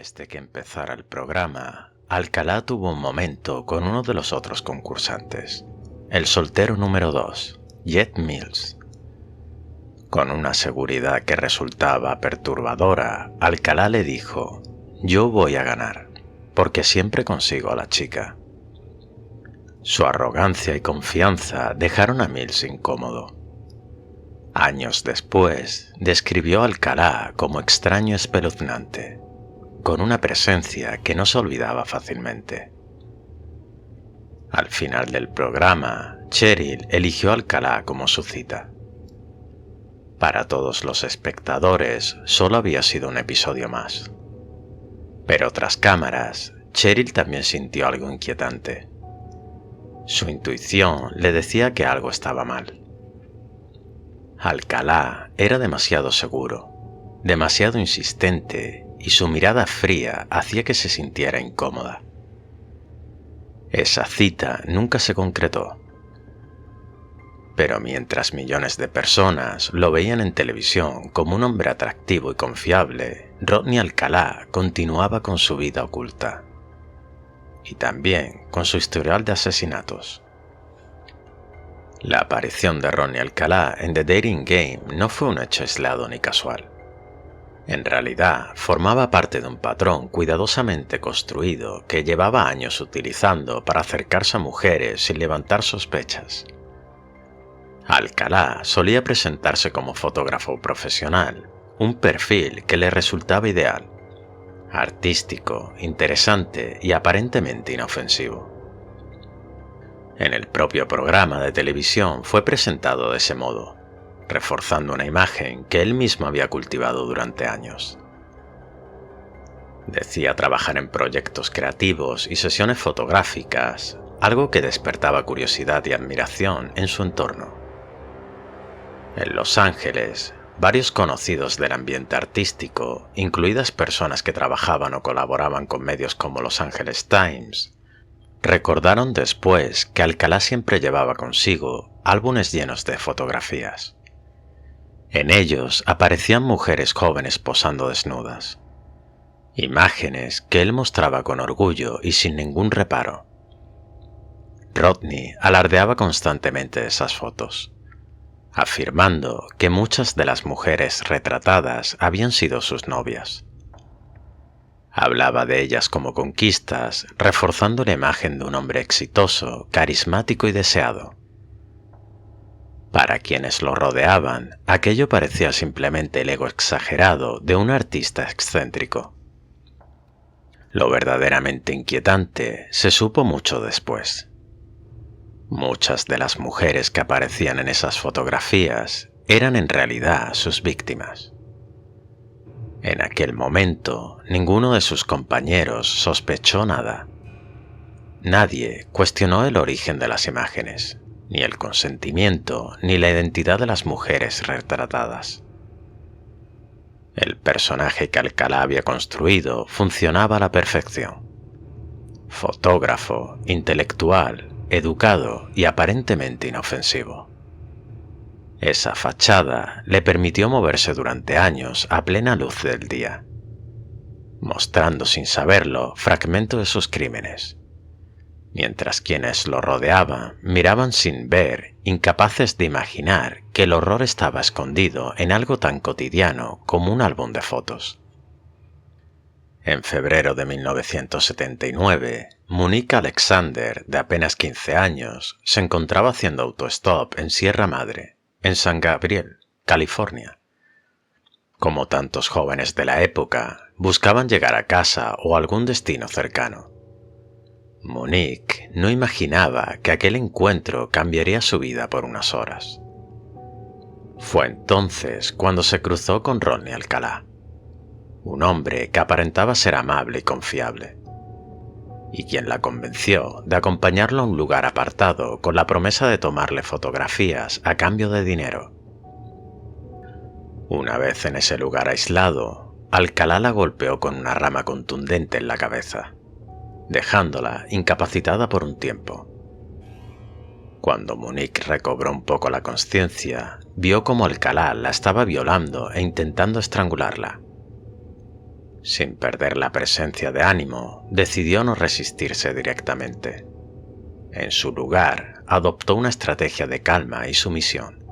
Antes de que empezara el programa, Alcalá tuvo un momento con uno de los otros concursantes, el soltero número 2, Jet Mills. Con una seguridad que resultaba perturbadora, Alcalá le dijo: «Yo voy a ganar, porque siempre consigo a la chica». Su arrogancia y confianza dejaron a Mills incómodo. Años después, describió a Alcalá como extraño y espeluznante, con una presencia que no se olvidaba fácilmente. Al final del programa, Cheryl eligió a Alcalá como su cita. Para todos los espectadores, solo había sido un episodio más. Pero tras cámaras, Cheryl también sintió algo inquietante. Su intuición le decía que algo estaba mal. Alcalá era demasiado seguro, demasiado insistente, y su mirada fría hacía que se sintiera incómoda. Esa cita nunca se concretó. Pero mientras millones de personas lo veían en televisión como un hombre atractivo y confiable, Rodney Alcalá continuaba con su vida oculta. Y también con su historial de asesinatos. La aparición de Rodney Alcalá en The Dating Game no fue un hecho aislado ni casual. En realidad, formaba parte de un patrón cuidadosamente construido que llevaba años utilizando para acercarse a mujeres sin levantar sospechas. Alcalá solía presentarse como fotógrafo profesional, un perfil que le resultaba ideal, artístico, interesante y aparentemente inofensivo. En el propio programa de televisión fue presentado de ese modo, reforzando una imagen que él mismo había cultivado durante años. Decía trabajar en proyectos creativos y sesiones fotográficas, algo que despertaba curiosidad y admiración en su entorno. En Los Ángeles, varios conocidos del ambiente artístico, incluidas personas que trabajaban o colaboraban con medios como Los Angeles Times, recordaron después que Alcalá siempre llevaba consigo álbumes llenos de fotografías. En ellos aparecían mujeres jóvenes posando desnudas. Imágenes que él mostraba con orgullo y sin ningún reparo. Rodney alardeaba constantemente de esas fotos, afirmando que muchas de las mujeres retratadas habían sido sus novias. Hablaba de ellas como conquistas, reforzando la imagen de un hombre exitoso, carismático y deseado. Para quienes lo rodeaban, aquello parecía simplemente el ego exagerado de un artista excéntrico. Lo verdaderamente inquietante se supo mucho después. Muchas de las mujeres que aparecían en esas fotografías eran en realidad sus víctimas. En aquel momento, ninguno de sus compañeros sospechó nada. Nadie cuestionó el origen de las imágenes, ni el consentimiento, ni la identidad de las mujeres retratadas. El personaje que Alcalá había construido funcionaba a la perfección. Fotógrafo, intelectual, educado y aparentemente inofensivo. Esa fachada le permitió moverse durante años a plena luz del día, mostrando sin saberlo fragmentos de sus crímenes, mientras quienes lo rodeaban miraban sin ver, incapaces de imaginar que el horror estaba escondido en algo tan cotidiano como un álbum de fotos. En febrero de 1979, Monique Alexander, de apenas 15 años, se encontraba haciendo autostop en Sierra Madre, en San Gabriel, California. Como tantos jóvenes de la época, buscaban llegar a casa o a algún destino cercano. Monique no imaginaba que aquel encuentro cambiaría su vida por unas horas. Fue entonces cuando se cruzó con Rodney Alcalá, un hombre que aparentaba ser amable y confiable, y quien la convenció de acompañarlo a un lugar apartado con la promesa de tomarle fotografías a cambio de dinero. Una vez en ese lugar aislado, Alcalá la golpeó con una rama contundente en la cabeza, dejándola incapacitada por un tiempo. Cuando Monique recobró un poco la conciencia, vio cómo Alcalá la estaba violando e intentando estrangularla. Sin perder la presencia de ánimo, decidió no resistirse directamente. En su lugar, adoptó una estrategia de calma y sumisión,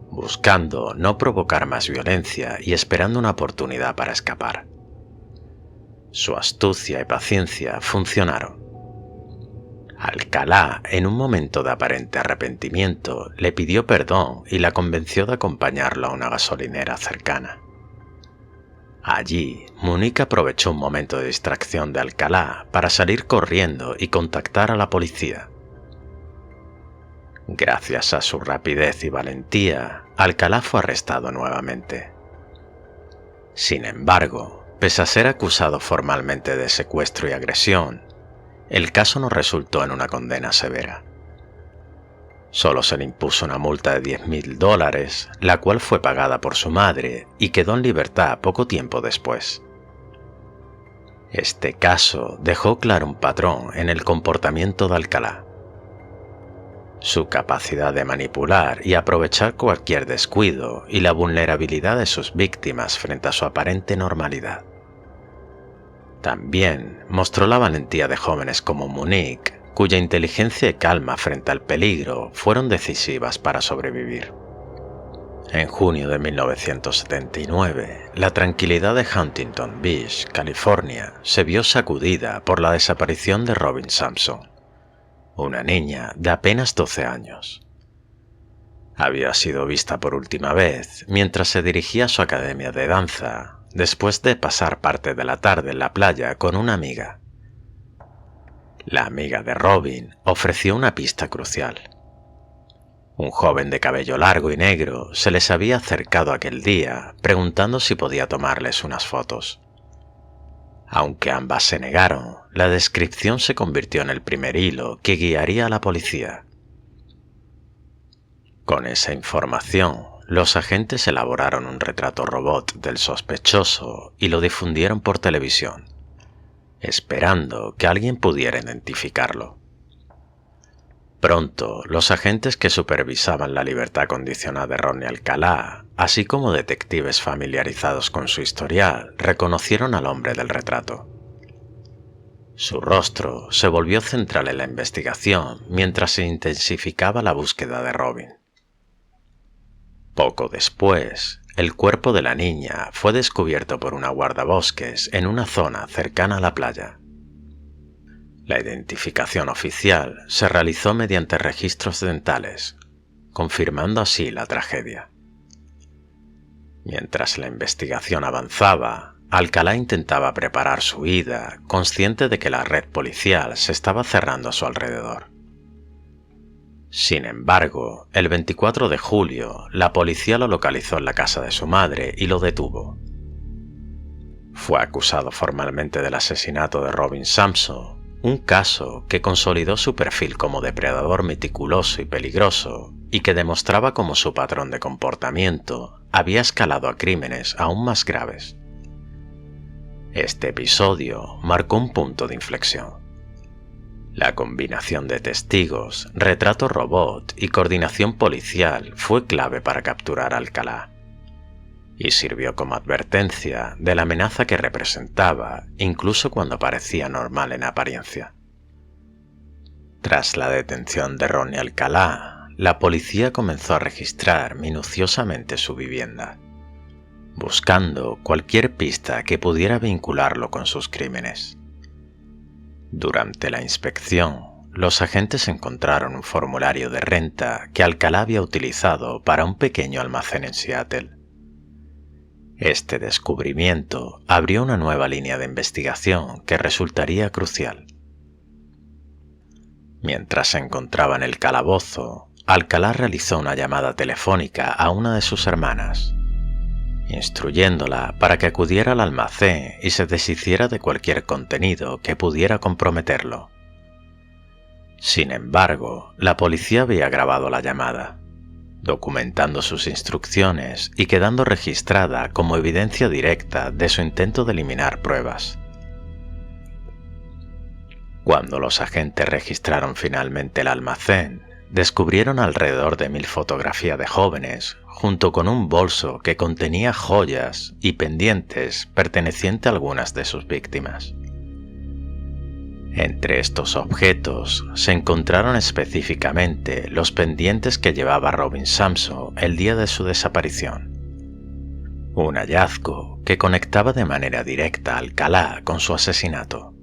buscando no provocar más violencia y esperando una oportunidad para escapar. Su astucia y paciencia funcionaron. Alcalá, en un momento de aparente arrepentimiento, le pidió perdón y la convenció de acompañarlo a una gasolinera cercana. Allí, Munique aprovechó un momento de distracción de Alcalá para salir corriendo y contactar a la policía. Gracias a su rapidez y valentía, Alcalá fue arrestado nuevamente. Sin embargo, pese a ser acusado formalmente de secuestro y agresión, el caso no resultó en una condena severa. Solo se le impuso una multa de $10.000, la cual fue pagada por su madre y quedó en libertad poco tiempo después. Este caso dejó claro un patrón en el comportamiento de Alcalá. Su capacidad de manipular y aprovechar cualquier descuido y la vulnerabilidad de sus víctimas frente a su aparente normalidad. También mostró la valentía de jóvenes como Munique, cuya inteligencia y calma frente al peligro fueron decisivas para sobrevivir. En junio de 1979, la tranquilidad de Huntington Beach, California, se vio sacudida por la desaparición de Robin Sampson, una niña de apenas 12 años. Había sido vista por última vez mientras se dirigía a su academia de danza, después de pasar parte de la tarde en la playa con una amiga. La amiga de Robin ofreció una pista crucial. Un joven de cabello largo y negro se les había acercado aquel día preguntando si podía tomarles unas fotos. Aunque ambas se negaron, la descripción se convirtió en el primer hilo que guiaría a la policía. Con esa información, los agentes elaboraron un retrato robot del sospechoso y lo difundieron por televisión, esperando que alguien pudiera identificarlo. Pronto, los agentes que supervisaban la libertad condicional de Rodney Alcalá, así como detectives familiarizados con su historial, reconocieron al hombre del retrato. Su rostro se volvió central en la investigación mientras se intensificaba la búsqueda de Robin. Poco después, el cuerpo de la niña fue descubierto por una guardabosques en una zona cercana a la playa. La identificación oficial se realizó mediante registros dentales, confirmando así la tragedia. Mientras la investigación avanzaba, Alcalá intentaba preparar su huida, consciente de que la red policial se estaba cerrando a su alrededor. Sin embargo, el 24 de julio, la policía lo localizó en la casa de su madre y lo detuvo. Fue acusado formalmente del asesinato de Robin Sampson, un caso que consolidó su perfil como depredador meticuloso y peligroso y que demostraba cómo su patrón de comportamiento había escalado a crímenes aún más graves. Este episodio marcó un punto de inflexión. La combinación de testigos, retrato robot y coordinación policial fue clave para capturar a Alcalá, y sirvió como advertencia de la amenaza que representaba, incluso cuando parecía normal en apariencia. Tras la detención de Rodney Alcalá, la policía comenzó a registrar minuciosamente su vivienda, buscando cualquier pista que pudiera vincularlo con sus crímenes. Durante la inspección, los agentes encontraron un formulario de renta que Alcalá había utilizado para un pequeño almacén en Seattle. Este descubrimiento abrió una nueva línea de investigación que resultaría crucial. Mientras se encontraba en el calabozo, Alcalá realizó una llamada telefónica a una de sus hermanas, instruyéndola para que acudiera al almacén y se deshiciera de cualquier contenido que pudiera comprometerlo. Sin embargo, la policía había grabado la llamada, documentando sus instrucciones y quedando registrada como evidencia directa de su intento de eliminar pruebas. Cuando los agentes registraron finalmente el almacén, descubrieron alrededor de 1000 fotografías de jóvenes junto con un bolso que contenía joyas y pendientes pertenecientes a algunas de sus víctimas. Entre estos objetos se encontraron específicamente los pendientes que llevaba Robin Samson el día de su desaparición. Un hallazgo que conectaba de manera directa a Alcalá con su asesinato.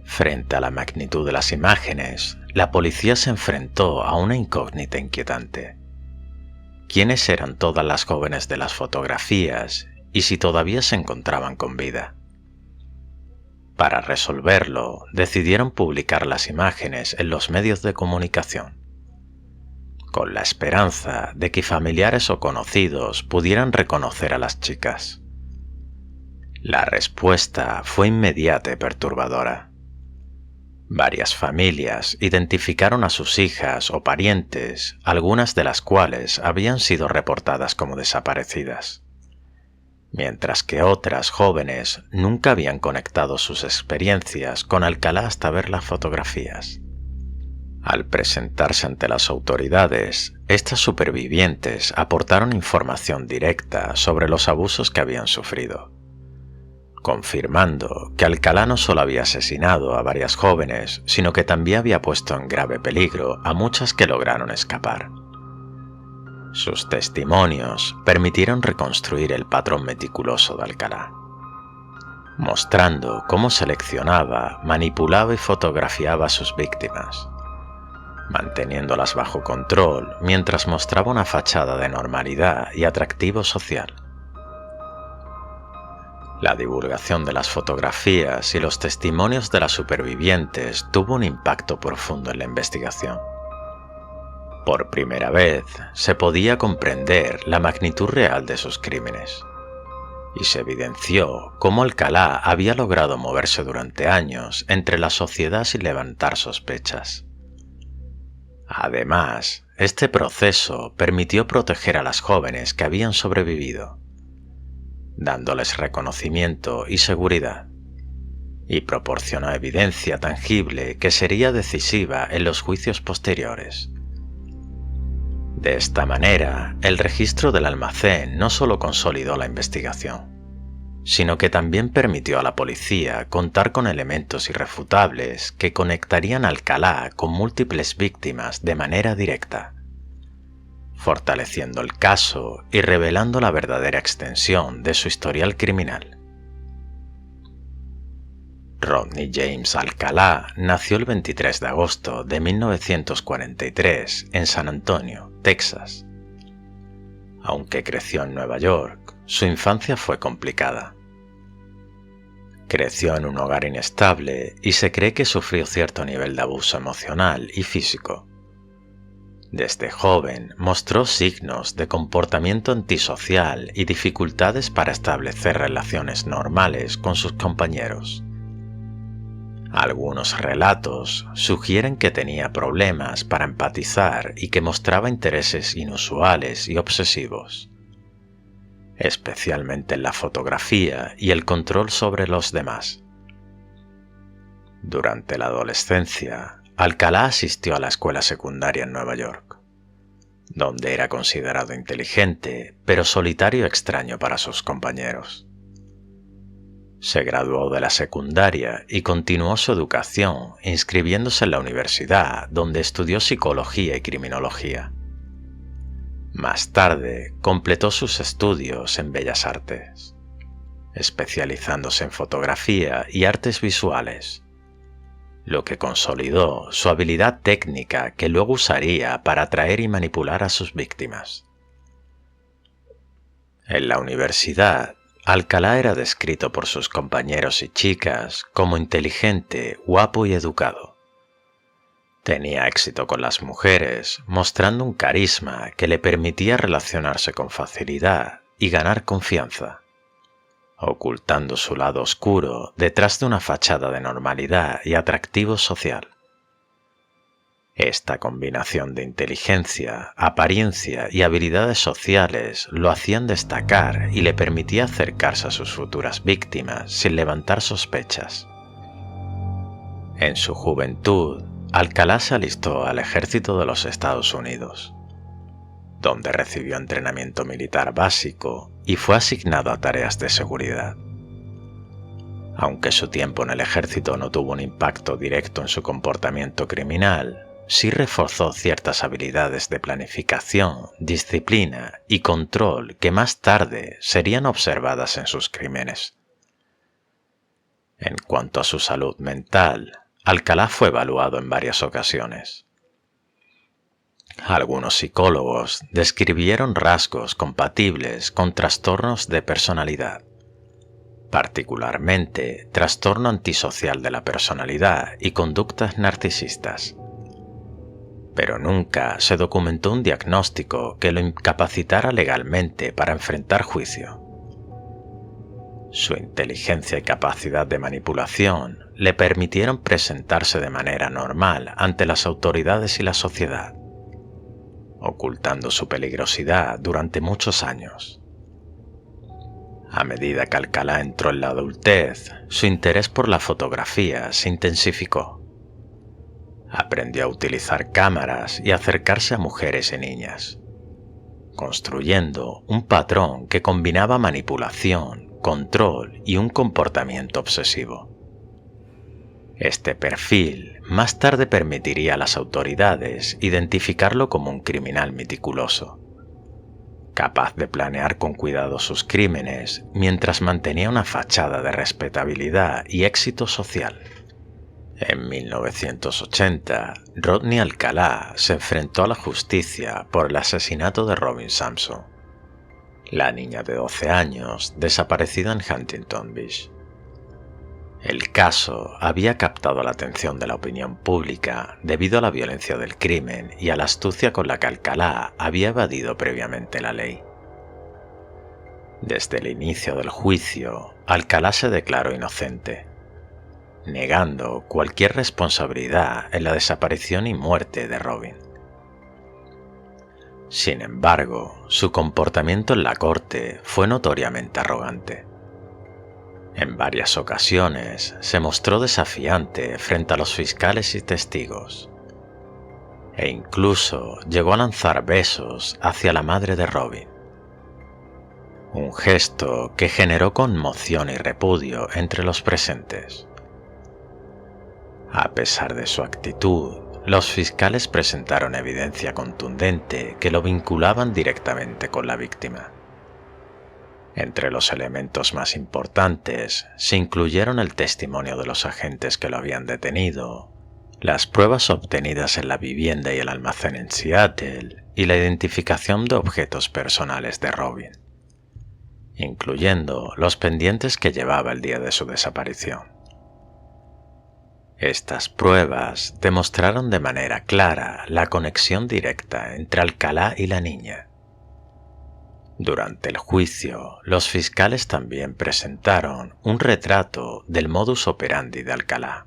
Frente a la magnitud de las imágenes, la policía se enfrentó a una incógnita inquietante. ¿Quiénes eran todas las jóvenes de las fotografías y si todavía se encontraban con vida? Para resolverlo, decidieron publicar las imágenes en los medios de comunicación, con la esperanza de que familiares o conocidos pudieran reconocer a las chicas. La respuesta fue inmediata y perturbadora. Varias familias identificaron a sus hijas o parientes, algunas de las cuales habían sido reportadas como desaparecidas, mientras que otras jóvenes nunca habían conectado sus experiencias con Alcalá hasta ver las fotografías. Al presentarse ante las autoridades, estas supervivientes aportaron información directa sobre los abusos que habían sufrido, confirmando que Alcalá no solo había asesinado a varias jóvenes, sino que también había puesto en grave peligro a muchas que lograron escapar. Sus testimonios permitieron reconstruir el patrón meticuloso de Alcalá, mostrando cómo seleccionaba, manipulaba y fotografiaba a sus víctimas, manteniéndolas bajo control mientras mostraba una fachada de normalidad y atractivo social. La divulgación de las fotografías y los testimonios de las supervivientes tuvo un impacto profundo en la investigación. Por primera vez se podía comprender la magnitud real de sus crímenes, y se evidenció cómo Alcalá había logrado moverse durante años entre la sociedad sin levantar sospechas. Además, este proceso permitió proteger a las jóvenes que habían sobrevivido, dándoles reconocimiento y seguridad, y proporcionó evidencia tangible que sería decisiva en los juicios posteriores. De esta manera, el registro del almacén no solo consolidó la investigación, sino que también permitió a la policía contar con elementos irrefutables que conectarían a Alcalá con múltiples víctimas de manera directa, fortaleciendo el caso y revelando la verdadera extensión de su historial criminal. Rodney James Alcalá nació el 23 de agosto de 1943 en San Antonio, Texas. Aunque creció en Nueva York, su infancia fue complicada. Creció en un hogar inestable y se cree que sufrió cierto nivel de abuso emocional y físico. Desde joven mostró signos de comportamiento antisocial y dificultades para establecer relaciones normales con sus compañeros. Algunos relatos sugieren que tenía problemas para empatizar y que mostraba intereses inusuales y obsesivos, especialmente en la fotografía y el control sobre los demás. Durante la adolescencia, Alcalá asistió a la escuela secundaria en Nueva York, donde era considerado inteligente, pero solitario y extraño para sus compañeros. Se graduó de la secundaria y continuó su educación inscribiéndose en la universidad, donde estudió psicología y criminología. Más tarde, completó sus estudios en Bellas Artes, especializándose en fotografía y artes visuales, lo que consolidó su habilidad técnica que luego usaría para atraer y manipular a sus víctimas. En la universidad, Alcalá era descrito por sus compañeros y chicas como inteligente, guapo y educado. Tenía éxito con las mujeres, mostrando un carisma que le permitía relacionarse con facilidad y ganar confianza, ocultando su lado oscuro detrás de una fachada de normalidad y atractivo social. Esta combinación de inteligencia, apariencia y habilidades sociales lo hacían destacar y le permitía acercarse a sus futuras víctimas sin levantar sospechas. En su juventud, Alcalá se alistó al ejército de los Estados Unidos, donde recibió entrenamiento militar básico y fue asignado a tareas de seguridad. Aunque su tiempo en el ejército no tuvo un impacto directo en su comportamiento criminal, sí reforzó ciertas habilidades de planificación, disciplina y control que más tarde serían observadas en sus crímenes. En cuanto a su salud mental, Alcalá fue evaluado en varias ocasiones. Algunos psicólogos describieron rasgos compatibles con trastornos de personalidad, particularmente trastorno antisocial de la personalidad y conductas narcisistas. Pero nunca se documentó un diagnóstico que lo incapacitara legalmente para enfrentar juicio. Su inteligencia y capacidad de manipulación le permitieron presentarse de manera normal ante las autoridades y la sociedad, ocultando su peligrosidad durante muchos años. A medida que Alcalá entró en la adultez, su interés por la fotografía se intensificó. Aprendió a utilizar cámaras y acercarse a mujeres y niñas, construyendo un patrón que combinaba manipulación, control y un comportamiento obsesivo. Este perfil más tarde permitiría a las autoridades identificarlo como un criminal meticuloso, capaz de planear con cuidado sus crímenes mientras mantenía una fachada de respetabilidad y éxito social. En 1980, Rodney Alcalá se enfrentó a la justicia por el asesinato de Robin Sampson, la niña de 12 años desaparecida en Huntington Beach. El caso había captado la atención de la opinión pública debido a la violencia del crimen y a la astucia con la que Alcalá había evadido previamente la ley. Desde el inicio del juicio, Alcalá se declaró inocente, negando cualquier responsabilidad en la desaparición y muerte de Robin. Sin embargo, su comportamiento en la corte fue notoriamente arrogante. En varias ocasiones se mostró desafiante frente a los fiscales y testigos, e incluso llegó a lanzar besos hacia la madre de Robin. Un gesto que generó conmoción y repudio entre los presentes. A pesar de su actitud, los fiscales presentaron evidencia contundente que lo vinculaban directamente con la víctima. Entre los elementos más importantes se incluyeron el testimonio de los agentes que lo habían detenido, las pruebas obtenidas en la vivienda y el almacén en Seattle y la identificación de objetos personales de Robin, incluyendo los pendientes que llevaba el día de su desaparición. Estas pruebas demostraron de manera clara la conexión directa entre Alcalá y la niña. Durante el juicio, los fiscales también presentaron un retrato del modus operandi de Alcalá,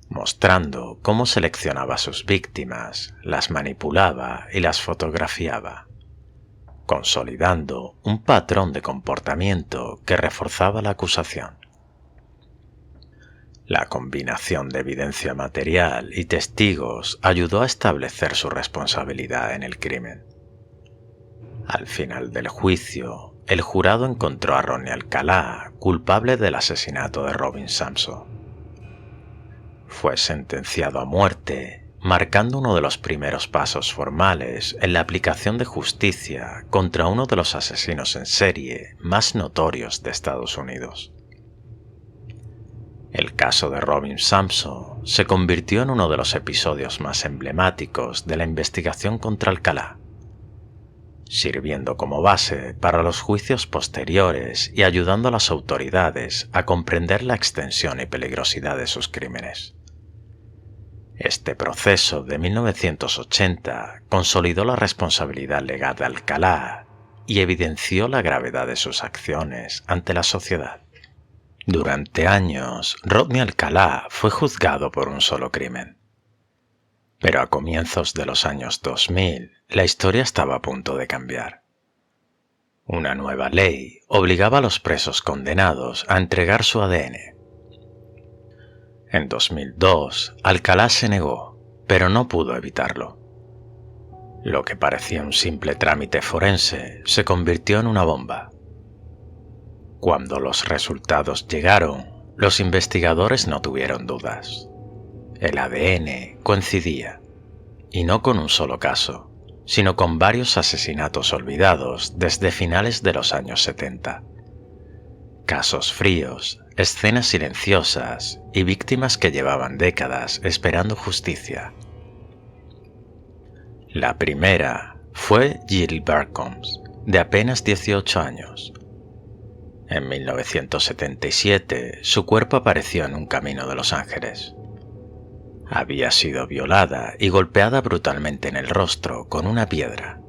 mostrando cómo seleccionaba a sus víctimas, las manipulaba y las fotografiaba, consolidando un patrón de comportamiento que reforzaba la acusación. La combinación de evidencia material y testigos ayudó a establecer su responsabilidad en el crimen. Al final del juicio, el jurado encontró a Rodney Alcalá culpable del asesinato de Robin Sampson. Fue sentenciado a muerte, marcando uno de los primeros pasos formales en la aplicación de justicia contra uno de los asesinos en serie más notorios de Estados Unidos. El caso de Robin Sampson se convirtió en uno de los episodios más emblemáticos de la investigación contra Alcalá, sirviendo como base para los juicios posteriores y ayudando a las autoridades a comprender la extensión y peligrosidad de sus crímenes. Este proceso de 1980 consolidó la responsabilidad legal de Alcalá y evidenció la gravedad de sus acciones ante la sociedad. Durante años, Rodney Alcalá fue juzgado por un solo crimen. Pero a comienzos de los años 2000, la historia estaba a punto de cambiar. Una nueva ley obligaba a los presos condenados a entregar su ADN. En 2002, Alcalá se negó, pero no pudo evitarlo. Lo que parecía un simple trámite forense se convirtió en una bomba. Cuando los resultados llegaron, los investigadores no tuvieron dudas. El ADN coincidía, y no con un solo caso, sino con varios asesinatos olvidados desde finales de los años 70. Casos fríos, escenas silenciosas y víctimas que llevaban décadas esperando justicia. La primera fue Jill Barcombs, de apenas 18 años. En 1977, su cuerpo apareció en un camino de Los Ángeles. Había sido violada y golpeada brutalmente en el rostro con una piedra.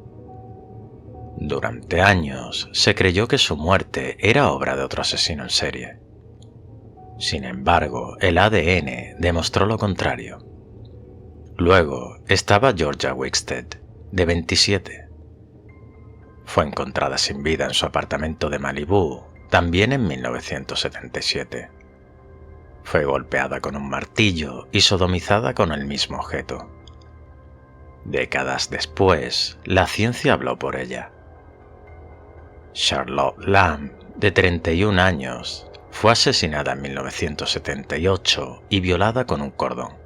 Durante años se creyó que su muerte era obra de otro asesino en serie. Sin embargo, el ADN demostró lo contrario. Luego estaba Georgia Wickstead, de 27. Fue encontrada sin vida en su apartamento de Malibú, también en 1977. Fue golpeada con un martillo y sodomizada con el mismo objeto. Décadas después, la ciencia habló por ella. Charlotte Lamb, de 31 años, fue asesinada en 1978 y violada con un cordón.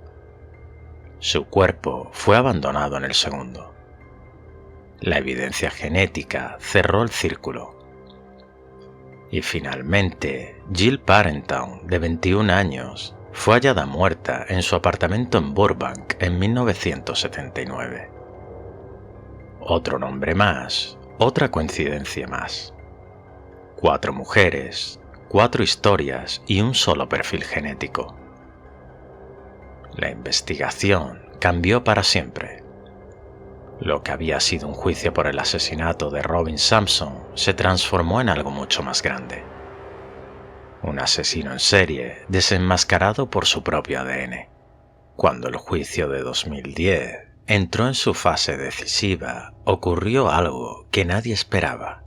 Su cuerpo fue abandonado en el segundo. La evidencia genética cerró el círculo. Y finalmente, Jill Parentown, de 21 años, fue hallada muerta en su apartamento en Burbank en 1979. Otro nombre más, otra coincidencia más. 4 mujeres, 4 historias y un solo perfil genético. La investigación cambió para siempre. Lo que había sido un juicio por el asesinato de Robin Sampson se transformó en algo mucho más grande. Un asesino en serie desenmascarado por su propio ADN. Cuando el juicio de 2010 entró en su fase decisiva, ocurrió algo que nadie esperaba.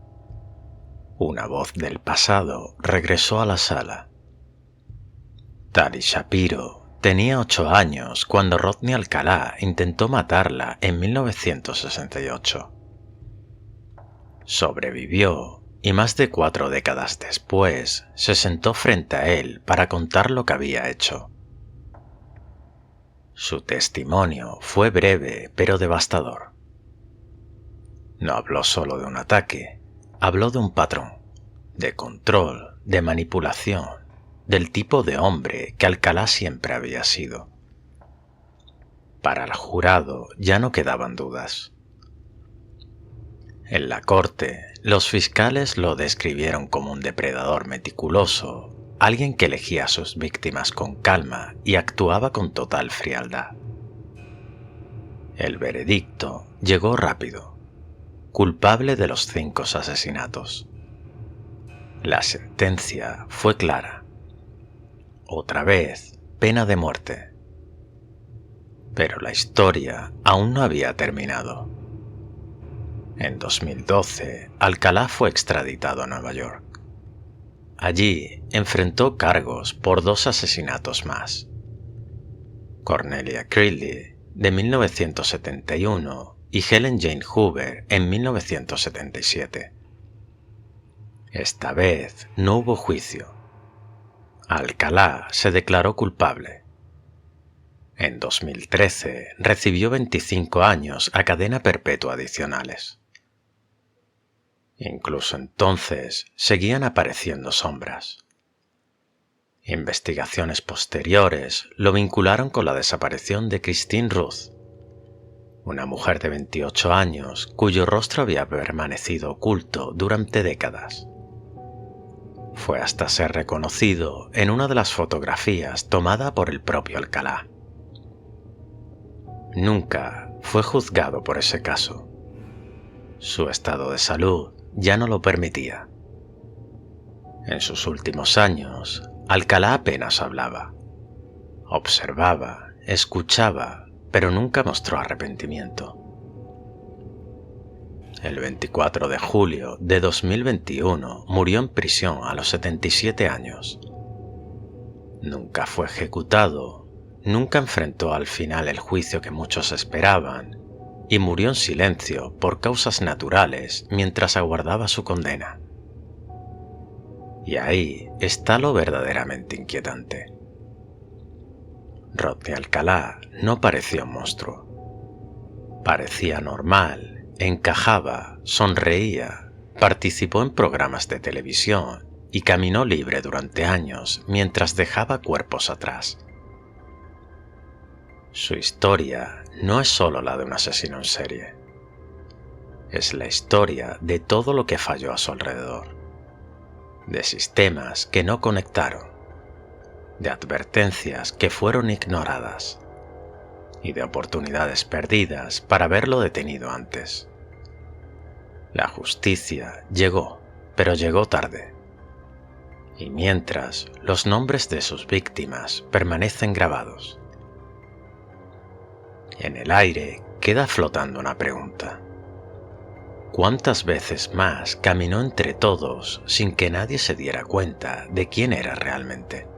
Una voz del pasado regresó a la sala. Tali Shapiro tenía 8 años cuando Rodney Alcalá intentó matarla en 1968. Sobrevivió y más de 4 décadas después se sentó frente a él para contar lo que había hecho. Su testimonio fue breve pero devastador. No habló solo de un ataque, habló de un patrón, de control, de manipulación, del tipo de hombre que Alcalá siempre había sido. Para el jurado ya no quedaban dudas. En la corte, los fiscales lo describieron como un depredador meticuloso, alguien que elegía a sus víctimas con calma y actuaba con total frialdad. El veredicto llegó rápido, culpable de los 5 asesinatos. La sentencia fue clara. Otra vez, pena de muerte. Pero la historia aún no había terminado. En 2012, Alcalá fue extraditado a Nueva York. Allí enfrentó cargos por 2 asesinatos más. Cornelia Crilley, de 1971, y Helen Jane Hoover, en 1977. Esta vez no hubo juicio. Alcalá se declaró culpable. En 2013 recibió 25 años a cadena perpetua adicionales. Incluso entonces seguían apareciendo sombras. Investigaciones posteriores lo vincularon con la desaparición de Christine Ruth, una mujer de 28 años cuyo rostro había permanecido oculto durante décadas. Fue hasta ser reconocido en una de las fotografías tomada por el propio Alcalá. Nunca fue juzgado por ese caso. Su estado de salud ya no lo permitía. En sus últimos años, Alcalá apenas hablaba. Observaba, escuchaba, pero nunca mostró arrepentimiento. El 24 de julio de 2021 murió en prisión a los 77 años. Nunca fue ejecutado, nunca enfrentó al final el juicio que muchos esperaban y murió en silencio por causas naturales mientras aguardaba su condena. Y ahí está lo verdaderamente inquietante. Rodney Alcalá no parecía un monstruo. Parecía normal, encajaba, sonreía, participó en programas de televisión y caminó libre durante años mientras dejaba cuerpos atrás. Su historia no es solo la de un asesino en serie. Es la historia de todo lo que falló a su alrededor. De sistemas que no conectaron. De advertencias que fueron ignoradas. Y de oportunidades perdidas para haberlo detenido antes. La justicia llegó, pero llegó tarde. Y mientras, los nombres de sus víctimas permanecen grabados. En el aire queda flotando una pregunta. ¿Cuántas veces más caminó entre todos sin que nadie se diera cuenta de quién era realmente?